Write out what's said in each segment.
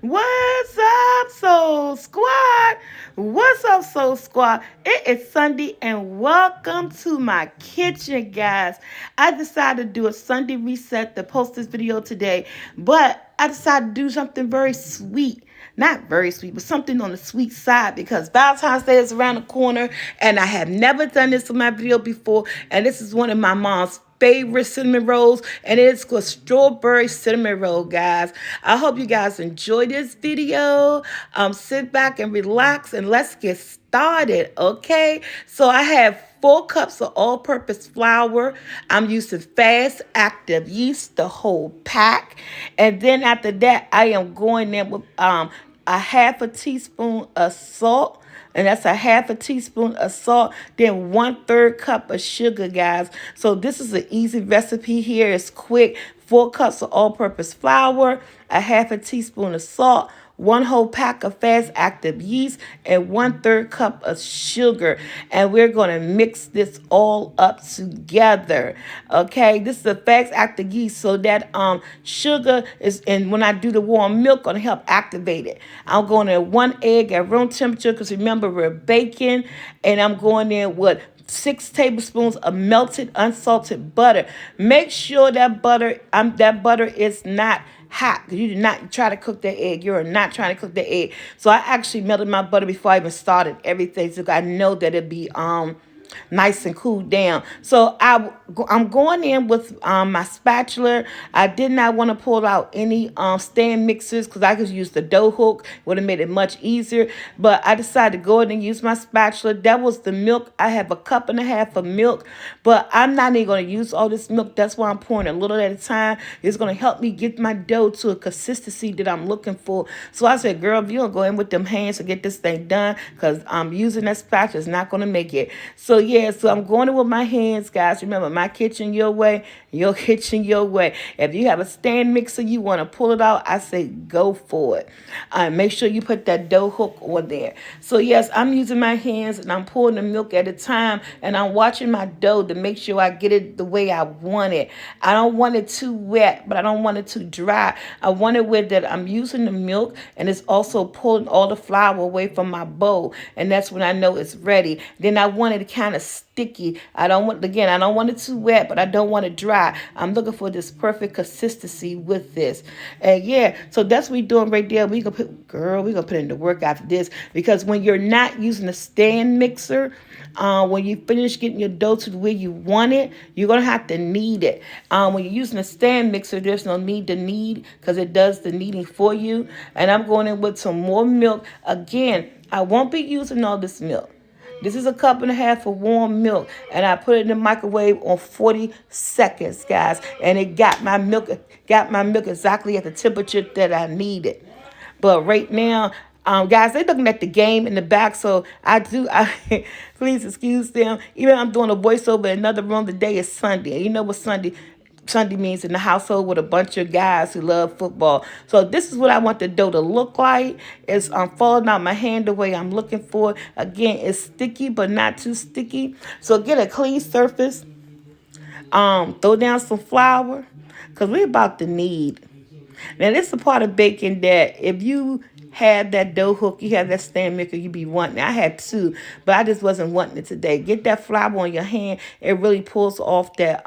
What's up, Soul Squad? What's up, Soul Squad? It is Sunday, and welcome to my kitchen, guys. I decided to do a Sunday reset to post this video today, but I decided to do something very sweet. Not very sweet, but something on the sweet side because Valentine's Day is around the corner, and I have never done this in my video before, and this is one of my mom's favorite cinnamon rolls, and it's called strawberry cinnamon roll, guys. I hope you guys enjoy this video. Sit back and relax, and let's get started. Okay, so I have 4 cups of all-purpose flour. I'm using fast active yeast, the whole pack, and then after that I am going in with a half a teaspoon of salt, and that's a half a teaspoon of salt, then 1/3 cup of sugar, guys. So this is an easy recipe here. It's quick. 4 cups of all-purpose flour, a half a teaspoon of salt, 1 whole pack of fast active yeast, and 1/3 cup of sugar. And we're going to mix this all up together. Okay, this is a fast active yeast, so that sugar is, and when I do the warm milk, going to help activate it. I'm going to 1 egg at room temperature because remember we're baking, and I'm going in with 6 tablespoons of melted unsalted butter. Make sure that butter is not hot. You do not try to cook the egg. You're not trying to cook the egg. So I actually melted my butter before I even started everything, so I know that it'd be nice and cooled down. So I'm going in with my spatula. I did not want to pull out any stand mixers because I could use the dough hook. Would have made it much easier. But I decided to go ahead and use my spatula. That was the milk. I have a cup and a half of milk, but I'm not even going to use all this milk. That's why I'm pouring a little at a time. It's going to help me get my dough to a consistency that I'm looking for. So I said, girl, if you don't go in with them hands to get this thing done, because I'm using that spatula is not going to make it. So yeah, so I'm going in with my hands, guys. Remember, my kitchen your way, your kitchen your way. If you have a stand mixer, you want to pull it out, I say go for it. Make sure you put that dough hook on there. So yes, I'm using my hands, and I'm pouring the milk at a time, and I'm watching my dough to make sure I get it the way I want it. I don't want it too wet, but I don't want it too dry. I want it with that I'm using the milk, and it's also pulling all the flour away from my bowl, and that's when I know it's ready. Then I want it to kind of sticky. I don't want it too wet, but I don't want it dry. I'm looking for this perfect consistency with this. And yeah, so that's what we're doing right there. We're gonna put in the work after this, because when you're not using a stand mixer, when you finish getting your dough to the way you want it, you're gonna have to knead it. When you're using a stand mixer, there's no need to knead because it does the kneading for you. And I'm going in with some more milk. Again, I won't be using all this milk. This is a cup and a half of warm milk, and I put it in the microwave on 40 seconds, guys. And it got my milk exactly at the temperature that I needed. But right now, guys, they're looking at the game in the back, so please excuse them. Even I'm doing a voiceover in another room. Today is Sunday, and you know what Sunday means in the household with a bunch of guys who love football. So this is what I want the dough to look like. It's falling out my hand the way I'm looking for. Again, it's sticky but not too sticky. So get a clean surface. Throw down some flour because we're about to knead. Now this is the part of baking that if you have that dough hook, you have that stand maker, you be wanting it. I had 2, but I just wasn't wanting it today. Get that flour on your hand. It really pulls off that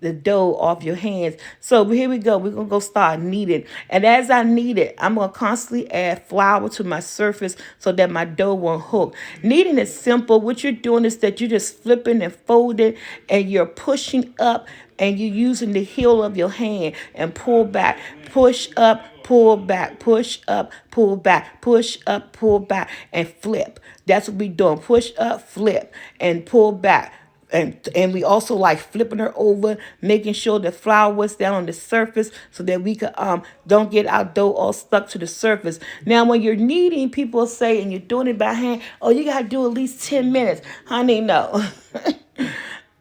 the dough off your hands. So here we go. We're going to go start kneading. And as I knead it, I'm going to constantly add flour to my surface so that my dough won't hook. Kneading is simple. What you're doing is that you're just flipping and folding, and you're pushing up, and you're using the heel of your hand and pull back, push up, pull back, push up, pull back, push up, pull back, and flip. That's what we're doing. Push up, flip, and pull back. And we also like flipping her over, making sure the flour was down on the surface so that we could don't get our dough all stuck to the surface. Now, when you're kneading, people say, and you're doing it by hand, oh, you got to do at least 10 minutes. Honey, no.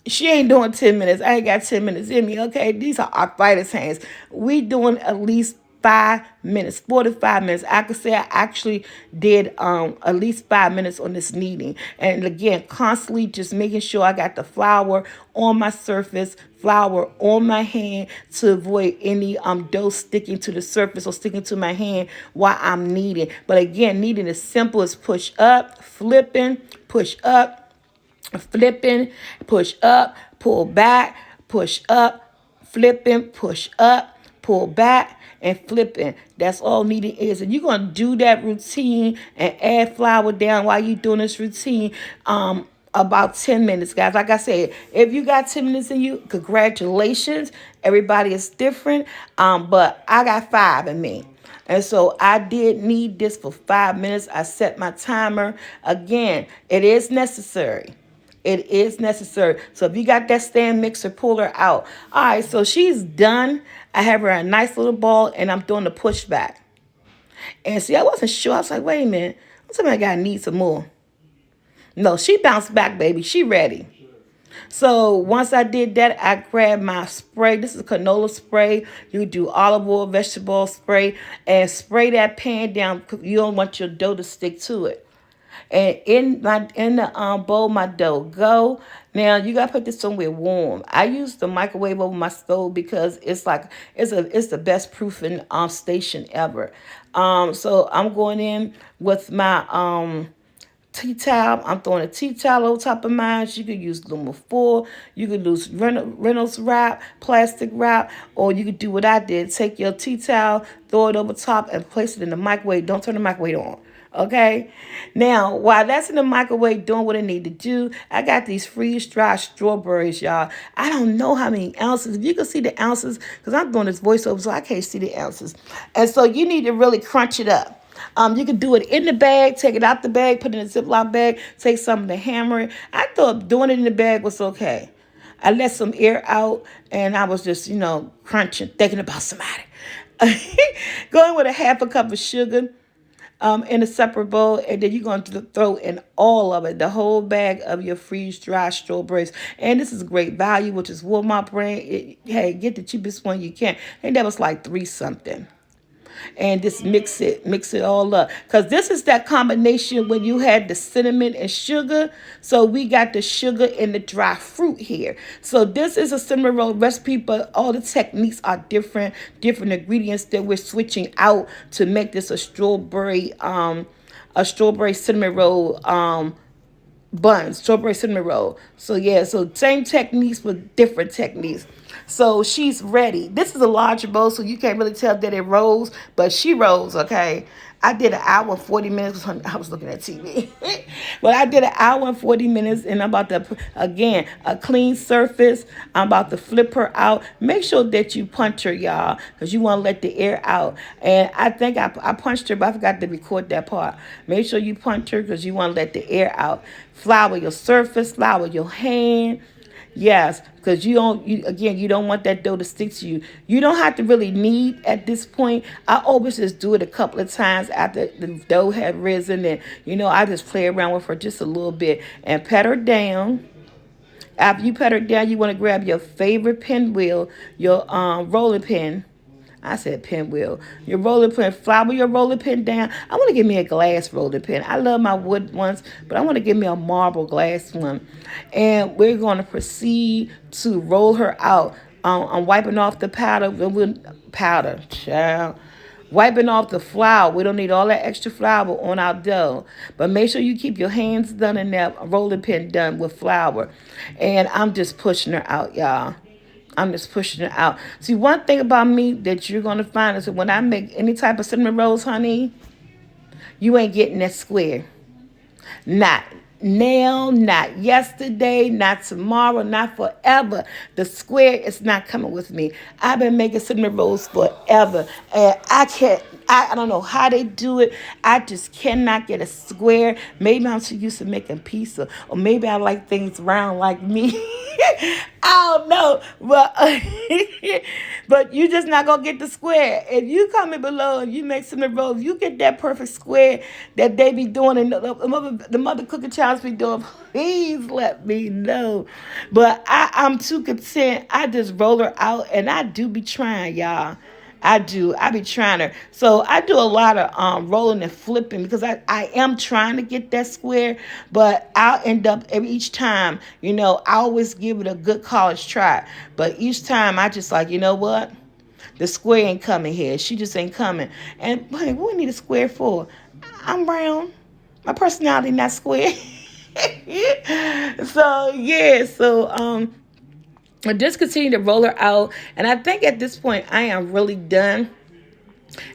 She ain't doing 10 minutes. I ain't got 10 minutes in me, okay? These are arthritis hands. We doing at least 5 minutes, 4 to 5 minutes. I could say I actually did at least 5 minutes on this kneading. And again, constantly just making sure I got the flour on my surface, flour on my hand to avoid any dough sticking to the surface or sticking to my hand while I'm kneading. But again, kneading is simple as push up, flipping, push up, flipping, push up, pull back, push up, flipping, push up, pull back, and flipping. That's all kneading is. And you're going to do that routine and add flour down while you're doing this routine about 10 minutes, guys. Like I said, if you got 10 minutes in you, congratulations. Everybody is different, but I got 5 in me. And so I did need this for 5 minutes. I set my timer. Again, it is necessary. It is necessary. So if you got that stand mixer, pull her out. All right, so she's done. I have her a nice little ball, and I'm doing the pushback. And see, I wasn't sure. I was like, wait a minute. Somebody got to need some more. No, she bounced back, baby. She ready. So once I did that, I grabbed my spray. This is canola spray. You do olive oil, vegetable spray, and spray that pan down because you don't want your dough to stick to it. And in the bowl, my dough go. Now you gotta put this somewhere warm. I use the microwave over my stove because it's the best proofing station ever. So I'm going in with my tea towel. I'm throwing a tea towel over top of mine. You could use aluminum foil. You could use Reynolds wrap, plastic wrap, or you could do what I did. Take your tea towel, throw it over top, and place it in the microwave. Don't turn the microwave on. Okay? Now, while that's in the microwave doing what I need to do, I got these freeze-dried strawberries, y'all. I don't know how many ounces. If you can see the ounces, because I'm doing this voiceover, so I can't see the ounces. And so you need to really crunch it up. You can do it in the bag, take it out the bag, put it in a Ziploc bag, take some of the hammer it. I thought doing it in the bag was okay. I let some air out, and I was just, crunching, thinking about somebody. Going with a half a cup of sugar in a separate bowl, and then you're going to throw in all of it, the whole bag of your freeze-dried strawberries. And this is great value, which is Walmart brand. Hey, get the cheapest one you can. And that was like 3 something. And just mix it all up. Because this is that combination when you had the cinnamon and sugar. So we got the sugar and the dry fruit here. So this is a cinnamon roll recipe, but all the techniques are different ingredients that we're switching out to make this a strawberry cinnamon roll bun, strawberry cinnamon roll. So yeah, so same techniques but different techniques. So she's ready. This is a larger bowl, so you can't really tell that it rolls, but she rolls, okay? I did an hour and 40 minutes. I was looking at TV. But I did an hour and 40 minutes, and I'm about to, again, a clean surface. I'm about to flip her out. Make sure that you punch her, y'all, because you want to let the air out. And I think I punched her, but I forgot to record that part. Make sure you punch her because you want to let the air out. Flour your surface, flour your hand. Yes, because you don't want that dough to stick to you. You don't have to really knead at this point. I always just do it a couple of times after the dough had risen, and I just play around with her just a little bit and pat her down. After you pat her down, you want to grab your favorite pinwheel, your rolling pin. I said pinwheel. Your rolling pin, flour your rolling pin down. I want to give me a glass rolling pin. I love my wood ones, but I want to give me a marble glass one. And we're going to proceed to roll her out. I'm wiping off the powder, child. Wiping off the flour. We don't need all that extra flour on our dough. But make sure you keep your hands done and that rolling pin done with flour. And I'm just pushing her out, y'all. I'm just pushing it out. See, one thing about me that you're going to find is that when I make any type of cinnamon rolls, honey, you ain't getting that square. Not now, not yesterday, not tomorrow, not forever. The square is not coming with me. I've been making cinnamon rolls forever. And I don't know how they do it. I just cannot get a square. Maybe I'm too used to making pizza. Or maybe I like things round like me. I don't know. But you just not going to get the square. If you comment below and you make cinnamon rolls, you get that perfect square that they be doing and the mother cooking challenge be doing, please let me know. But I'm too content. I just roll her out, and I do be trying, y'all. I do. I be trying to. So I do a lot of rolling and flipping because I am trying to get that square, but I'll end up each time, I always give it a good college try. But each time I just like, you know what? The square ain't coming here. She just ain't coming. And honey, what we need a square for? I'm round. My personality not square. So yeah, I just continue to roll her out. And I think at this point I am really done.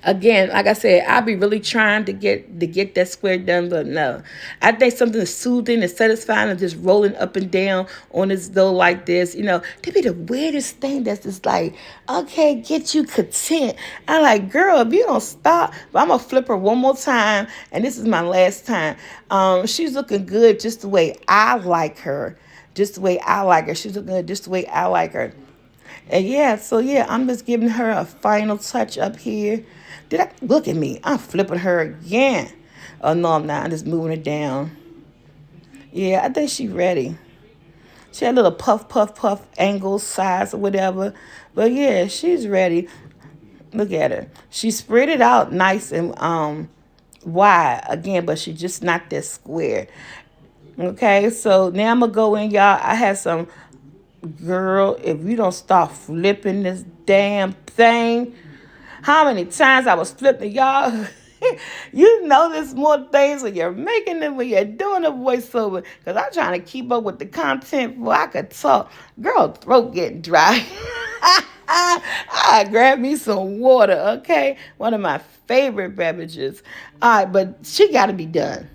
Again, like I said, I'll be really trying to get that square done, but no. I think something soothing and satisfying and just rolling up and down on this dough like this, they be the weirdest thing that's just like, okay, get you content. I'm like, girl, if you don't stop, but I'm gonna flip her one more time, and this is my last time. She's looking good just the way I like her. Just the way I like her. She's looking good just the way I like her. And yeah, so yeah, I'm just giving her a final touch up here. Did I look at me? I'm flipping her again. Oh no, I'm not. I'm just moving it down. Yeah, I think she's ready. She had a little puff, puff, puff angle, size, or whatever. But yeah, she's ready. Look at her. She spread it out nice and wide again, but she's just not that square. Okay, so now I'm gonna go in, y'all. I had some girl. If you don't start flipping this damn thing, how many times I was flipping, y'all? You notice more things when you're making them, when you're doing a voiceover. Because I'm trying to keep up with the content before I could talk. Girl, throat getting dry. I grab me some water, okay? One of my favorite beverages. All right, but she got to be done.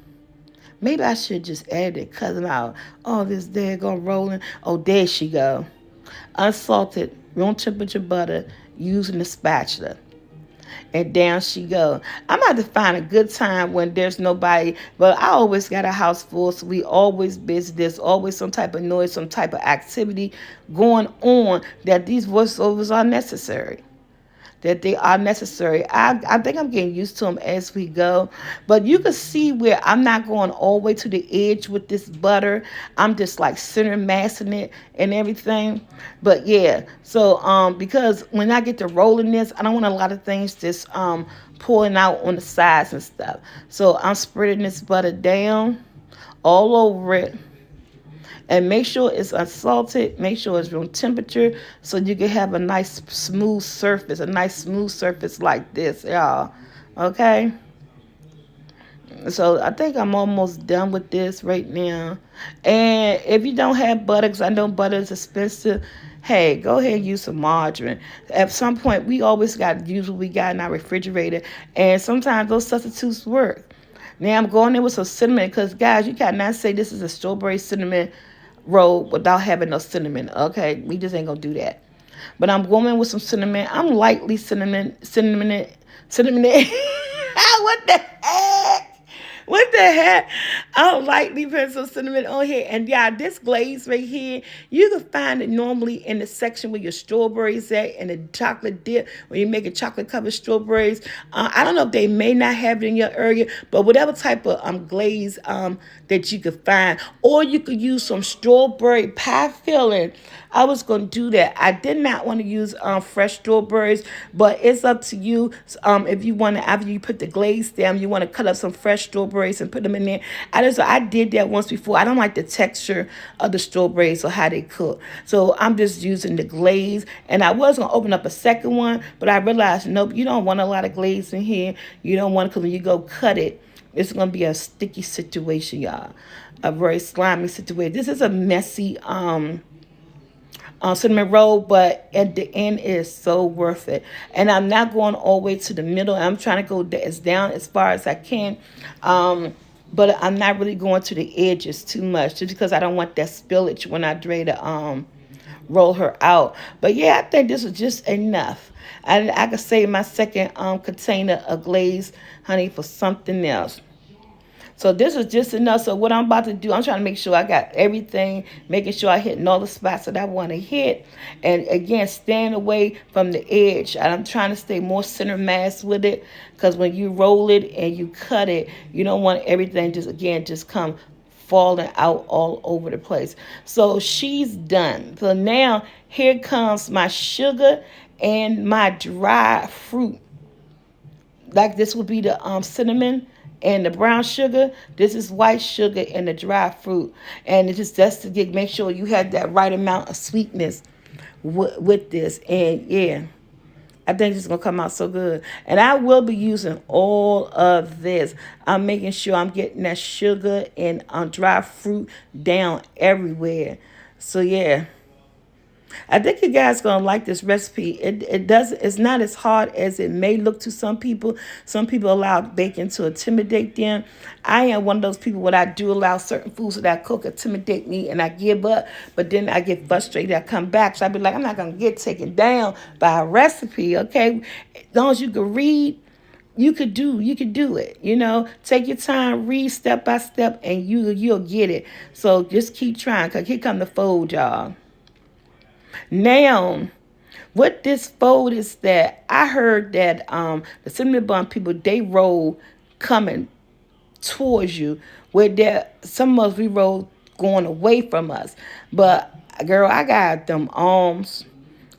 Maybe I should just add it, cut them out. Oh, this daggone rolling. Oh, there she go. Unsalted, room temperature butter using the spatula. And down she go. I'm about to find a good time when there's nobody, but I always got a house full, so we always busy. There's always some type of noise, some type of activity going on that these voiceovers are necessary. That they are necessary. I think I'm getting used to them as we go. But you can see where I'm not going all the way to the edge with this butter. I'm just like center massing it and everything. But yeah, so because when I get to rolling this, I don't want a lot of things just pulling out on the sides and stuff. So I'm spreading this butter down all over it. And make sure it's unsalted. Make sure it's room temperature so you can have a nice smooth surface like this, y'all. Okay? So I think I'm almost done with this right now. And if you don't have butter, because I know butter is expensive, hey, go ahead and use some margarine. At some point, we always got to use what we got in our refrigerator. And sometimes those substitutes work. Now I'm going in with some cinnamon because, guys, you cannot say this is a strawberry cinnamon roll without having no cinnamon. Okay, we just ain't gonna do that. But I'm going with some cinnamon. I'm lightly cinnamon. What the heck? What the heck? I'm lightly putting some cinnamon on here. And yeah, this glaze right here, you can find it normally in the section where your strawberries at and the chocolate dip, when you make a chocolate covered strawberries. I don't know if they may not have it in your area, but whatever type of glaze that you could find. Or you could use some strawberry pie filling. I was going to do that. I did not want to use fresh strawberries, but it's up to you. If you want to, after you put the glaze down, you want to cut up some fresh strawberries and put them in there. I did that once before. I don't like the texture of the strawberries or how they cook. So I'm just using the glaze. And I was going to open up a second one, but I realized, nope, you don't want a lot of glaze in here. You don't want it because when you go cut it, it's going to be a sticky situation, y'all. A very slimy situation. This is a messy cinnamon roll, but at the end it is so worth it. And I'm not going all the way to the middle. I'm trying to go as down as far as I can. But I'm not really going to the edges too much just because I don't want that spillage when I try to roll her out. But yeah, I think this is just enough. I could save my second container of glaze, honey, for something else. So this is just enough. So what I'm about to do, I'm trying to make sure I got everything, making sure I hitting all the spots that I want to hit. And again, staying away from the edge. I'm trying to stay more center mass with it because when you roll it and you cut it, you don't want everything just come falling out all over the place. So she's done. So now here comes my sugar and my dry fruit. Like this would be the cinnamon and the brown sugar. This is white sugar and the dry fruit, and it's just to get make sure you have that right amount of sweetness with this. And yeah, I think it's gonna come out so good. And I will be using all of this. I'm making sure I'm getting that sugar and dry fruit down everywhere. So yeah, I think you guys gonna like this recipe. It does it's not as hard as it may look to some people. Some people allow bacon to intimidate them. I am one of those people where I do allow certain foods that I cook intimidate me and I give up, but then I get frustrated, I come back. So I be like, I'm not gonna get taken down by a recipe, okay? As long as you can read, you could do it. Take your time, read step by step, and you'll get it. So just keep trying, cause here come the fold, y'all. Now, what this fold is that I heard that the cinnamon bun people they roll coming towards you, where there some of us we roll going away from us. But girl, I got them arms.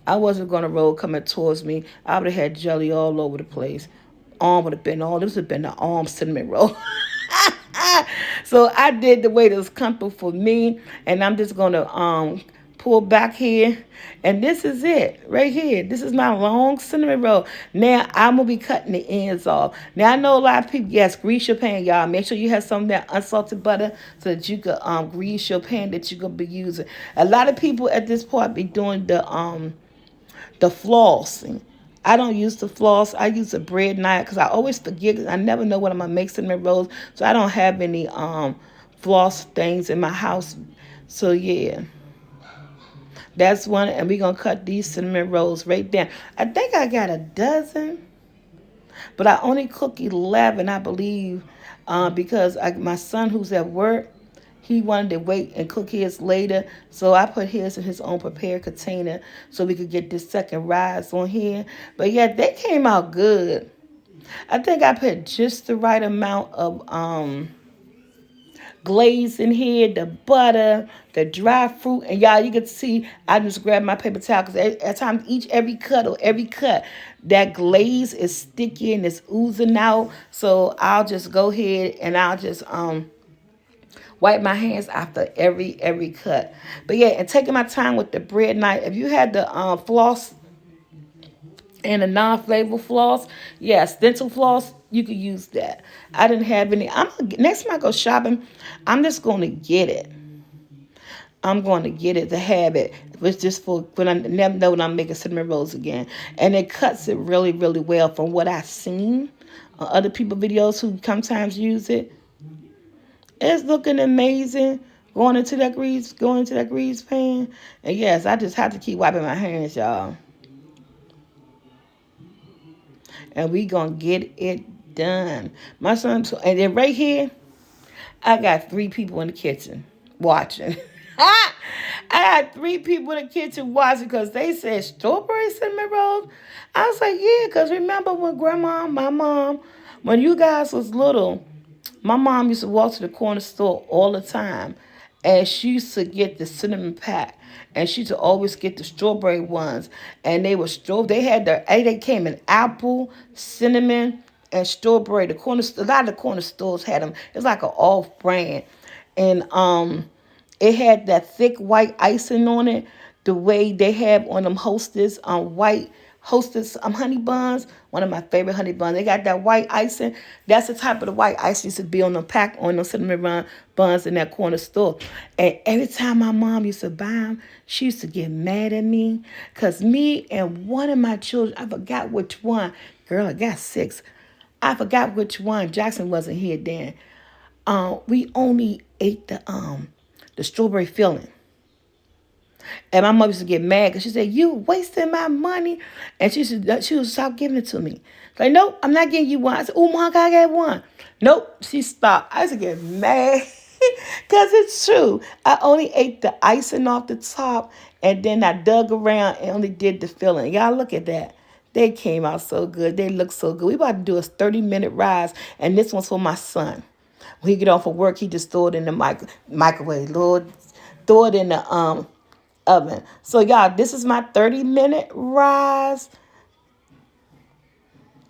I wasn't gonna roll coming towards me. I would have had jelly all over the place. Arm would have been all. This would have been the arm cinnamon roll. So I did the way that was comfortable for me, and I'm just gonna pull back here, and this is it right here. This is my long cinnamon roll. Now I'm gonna be cutting the ends off. Now I know a lot of people, yes, grease your pan, y'all. Make sure you have some of that unsalted butter so that you could grease your pan that you're gonna be using. A lot of people at this point be doing the flossing. I don't use the floss. I use a bread knife because I always forget. I never know what I'm gonna make cinnamon rolls, so I don't have any floss things in my house. So yeah, that's one, and we're gonna cut these cinnamon rolls right down. I think I got a dozen, but I only cook 11, I believe, because my son who's at work, he wanted to wait and cook his later, so I put his in his own prepared container so we could get this second rise on here. But yeah, they came out good. I think I put just the right amount of glaze in here, the butter, the dry fruit, and y'all, you can see I just grabbed my paper towel because at times every cut, that glaze is sticky and it's oozing out. So I'll just go ahead and I'll just wipe my hands after every cut. But yeah, and taking my time with the bread knife. If you had the floss and a non-flavor floss, yeah, stencil floss, you could use that. I didn't have any. Next time I go shopping, I'm just going to get it. I'm going to get it to have it. It's just for when I never know when I'm making cinnamon rolls again. And it cuts it really, really well from what I've seen on other people videos who sometimes use it. It's looking amazing. Going into that grease pan. And yes, I just have to keep wiping my hands, y'all. And we gonna get it done. My son, and then right here, I got 3 people in the kitchen watching. I had 3 people in the kitchen watching because they said strawberry cinnamon rolls. I was like, yeah, because remember when my mom, when you guys was little, my mom used to walk to the corner store all the time, and she used to get the cinnamon pack, and she used to always get the strawberry ones, and they were They had they came in apple, cinnamon, and strawberry. A lot of the corner stores had them. It's like an off brand, and it had that thick white icing on it, the way they have on them Hostess white Hostess honey buns. One of my favorite honey buns. They got that white icing. That's the type of the white icing used to be on the pack on those cinnamon buns in that corner store. And every time my mom used to buy them, she used to get mad at me because me and one of my children, I forgot which one. Girl, I got 6. I forgot which one. Jackson wasn't here then. We only ate the strawberry filling. And my mother used to get mad because she said, you wasting my money. And she would stop giving it to me. Like, nope, I'm not getting you one. I said, oh, Mom, I got one. Nope, she stopped. I used to get mad because it's true. I only ate the icing off the top, and then I dug around and only did the filling. Y'all look at that. They came out so good. They look so good. We about to do a 30-minute rise, and this one's for my son. When he get off of work, he just throw it in the microwave. Lord, throw it in the oven. So y'all, this is my 30-minute rise.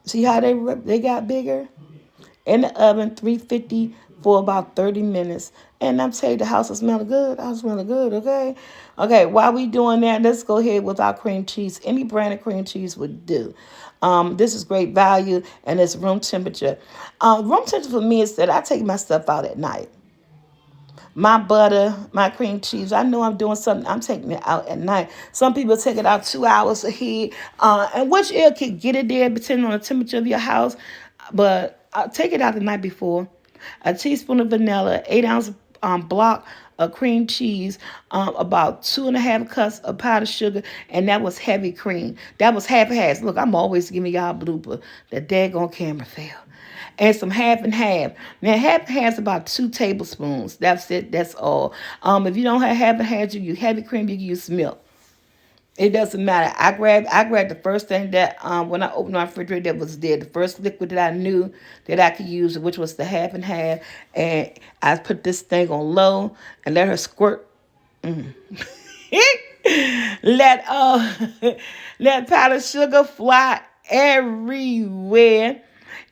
See how they got bigger? In the oven, 350 for about 30 minutes. And I'm telling you, the house is smelling good. I was smelling good, okay? Okay, while we doing that, let's go ahead with our cream cheese. Any brand of cream cheese would do. This is great value, and it's room temperature. Room temperature for me is that I take my stuff out at night. My butter, my cream cheese. I know I'm doing something. I'm taking it out at night. Some people take it out 2 hours ahead, and which air can get it there depending on the temperature of your house. But take it out the night before. A teaspoon of vanilla, 8 ounce block of cream cheese, about 2.5 cups of powdered sugar, and that was heavy cream. That was half and half. Look, I'm always giving y'all a blooper. The daggone camera failed. And some half and half. Now half and half is about 2 tablespoons. That's it. That's all. If you don't have half and half, you use heavy cream. You can use milk. It doesn't matter. I grabbed the first thing that when I opened my refrigerator that was there. The first liquid that I knew that I could use, which was the half and half, and I put this thing on low and let her squirt. let let powdered sugar fly everywhere.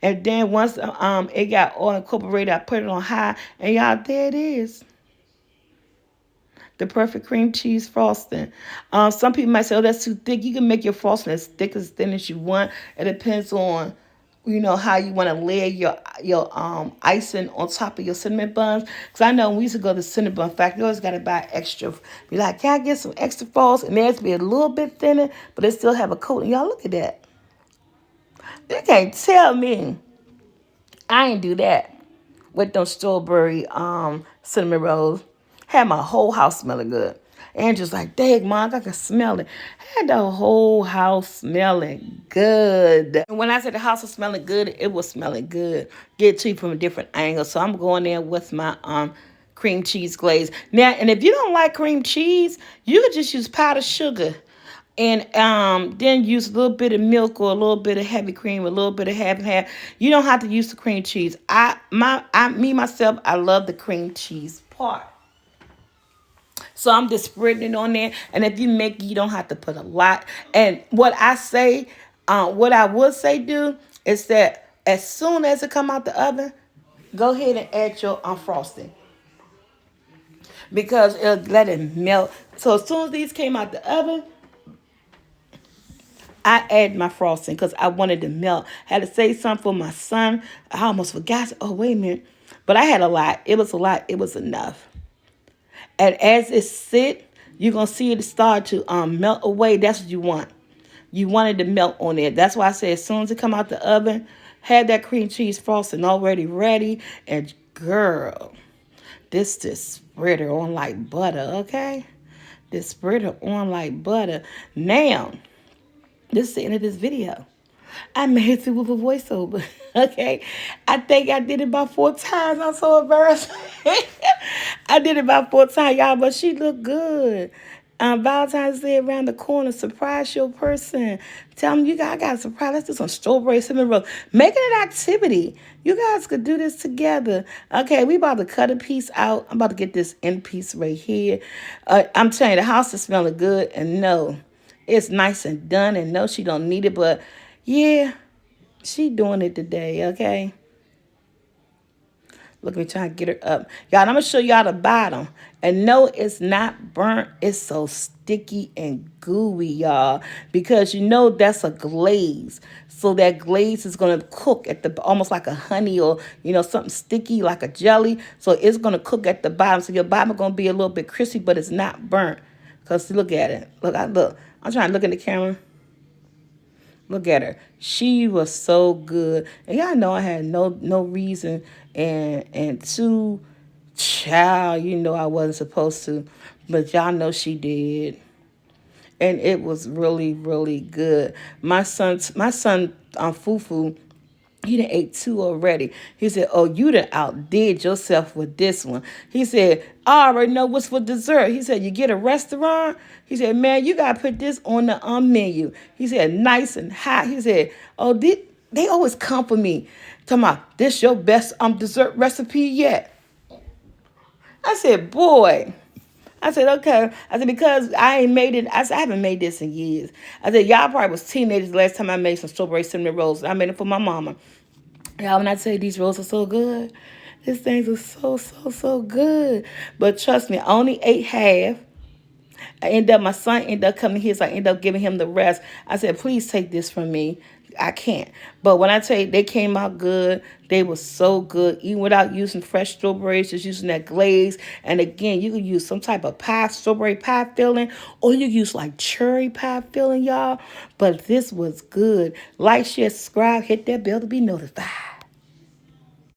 And then once it got all incorporated, I put it on high, and y'all, there it is. The perfect cream cheese frosting. Some people might say, "Oh, that's too thick." You can make your frosting as thick as thin as you want. It depends on, how you want to layer your icing on top of your cinnamon buns. Because I know when we used to go to the cinnamon bun factory, you always got to buy extra. Be like, "Can I get some extra frosting?" And theirs be a little bit thinner, but they still have a coating. Y'all, look at that. You can't tell me I ain't do that with those strawberry cinnamon rolls. Had my whole house smelling good. And just like, dang, Mom, I can smell it. Had the whole house smelling good. And when I said the house was smelling good, it was smelling good. Get to you from a different angle. So I'm going there with my cream cheese glaze. Now, and if you don't like cream cheese, you could just use powdered sugar. And then use a little bit of milk or a little bit of heavy cream, a little bit of half and half. You don't have to use the cream cheese. Myself, I love the cream cheese part. So I'm just spreading it on there. And if you make it, you don't have to put a lot. And what I would say do is that as soon as it come out the oven, go ahead and add your frosting, because it'll let it melt. So as soon as these came out the oven, I add my frosting because I wanted to melt. Had to save some for my son. I almost forgot. Oh, wait a minute. But I had a lot. It was a lot. It was enough. And as it sit, you're going to see it start to melt away. That's what you want. You want it to melt on there. That's why I say as soon as it come out the oven, have that cream cheese frosting already ready. And girl, this just spread her on like butter, okay? This spread her on like butter. Now, this is the end of this video. I made it through with a voiceover. Okay. I think I did it about 4 times. I'm so embarrassed. I did it about 4 times, y'all, but she looked good. Valentine's Day around the corner. Surprise your person. Tell them I got a surprise. Let's do some strawberry cinnamon roll. Make it an activity. You guys could do this together. Okay, we about to cut a piece out. I'm about to get this end piece right here. I'm telling you, the house is smelling good. And no, it's nice and done. And no, she don't need it. But yeah, she doing it today, okay? Look at me trying to get her up. Y'all, I'm going to show y'all the bottom. And no, it's not burnt. It's so sticky and gooey, y'all. Because that's a glaze. So that glaze is going to cook at the almost like a honey or, something sticky like a jelly. So it's going to cook at the bottom. So your bottom is going to be a little bit crispy, but it's not burnt. Because look at it. Look. I'm trying to look in the camera. Look at her. She was so good. And y'all know I had no reason and to child, I wasn't supposed to. But y'all know she did. And it was really, really good. My son, Fufu, he done ate 2 already. He said, "Oh, you done outdid yourself with this one." He said, "I already know what's for dessert." He said, "You get a restaurant?" He said, "Man, you got to put this on the menu." He said, "Nice and hot." He said, "Oh, they always come for me. Talking about, this your best dessert recipe yet." I said, "Boy, I said, okay. I said, because I ain't made it. I said, I haven't made this in years. I said, y'all probably was teenagers the last time I made some strawberry cinnamon rolls. I made it for my mama. Y'all, when I tell you these rolls are so good, these things are so, so, so good. But trust me, I only ate half. My son ended up coming here, so I ended up giving him the rest. I said, please take this from me. I can't. But when I tell you they came out good, they were so good, even without using fresh strawberries, just using that glaze. And again, you can use some type of pie, strawberry pie filling, or you use like cherry pie filling, y'all. But this was good. Like, share, subscribe, hit that bell to be notified.